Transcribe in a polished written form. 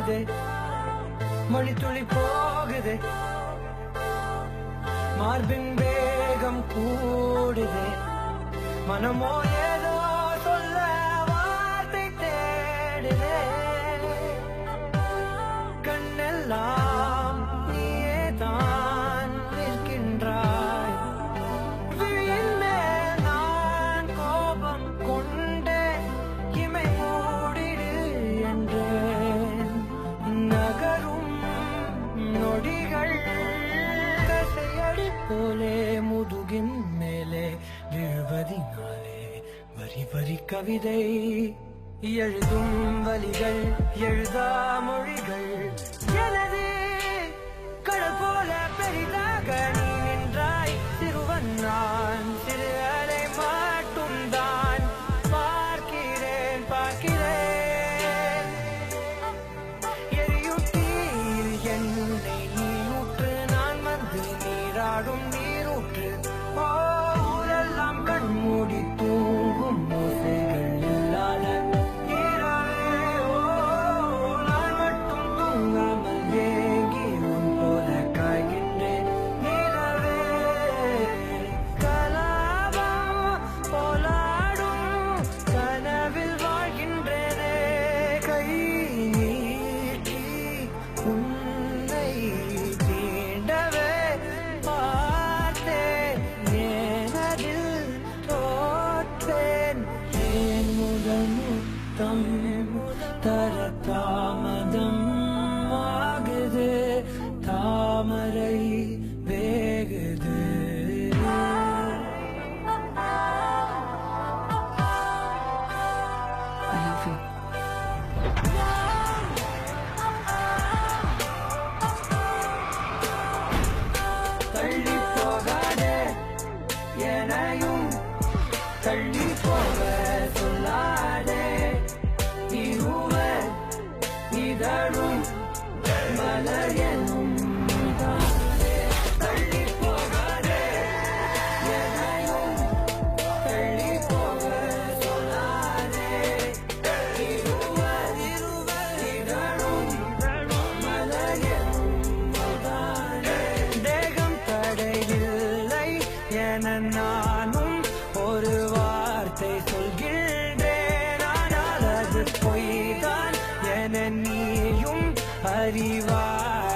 மாறுதே மொழி துளி போகுதே மார்பின் வேகம் கூடுதே மனமோ ஏதோ சொல்ல வார்த்தை தேடுதே கண்ணெல்லாம் நீயே தான் நிற்கின்றாய் விழியின் மேல் நான் கோபம் கொண்டே இமை மூடிடு என்றேன் நகரும் நொடிகள் கசையடி போலே முதுகின் மேலே விழுவதினாலே வரி வரி கவிதை எழுதும் வலிகள் எழுதா மொழிகள் எனது கடல் போல பெரிதாக நீ நின்றாய் சிறுவன் நான் சிறு அலை மட்டும்தான் பார்க்கிறேன் பார்க்கிறேன் எரியும் தீயில் என்னை நீ ஊற்று நான் வந்து நீராடும் நீரூற்று ஊரெல்லாம் கண்மூடி தூங்கும் ஓசைகள் இல்லாத இரவே நான் மட்டும் தூங்காமல் ஏங்கி உன் போல காய்கின்றேன் நிலவே கலாபம் போலாடும் கனவில் வாழ்கின்றேனே கை நீட்டி உன்னை தீண்டவே பார்த்தேன் ஏனதில் தோற்றேன் ஏன் முதல் முத்தம் தர தாமதம் ஆகுது தாமரை வேகுது தள்ளி போகாதே எனையும் தள்ளி போக சொல்லாதே இருவர் இதழும் மலர் எனும் தானே தள்ளி போகாதே எனையும் தள்ளி போக சொல்லாதே இருவர் இதழும் மலர் எனும் தானே தேகம் தடையில்லை என நானும் ஒரு வார்த்தை சொல்கின்றேன் ஆனால் அது பொய்தான் என நீயும் அறிவாய்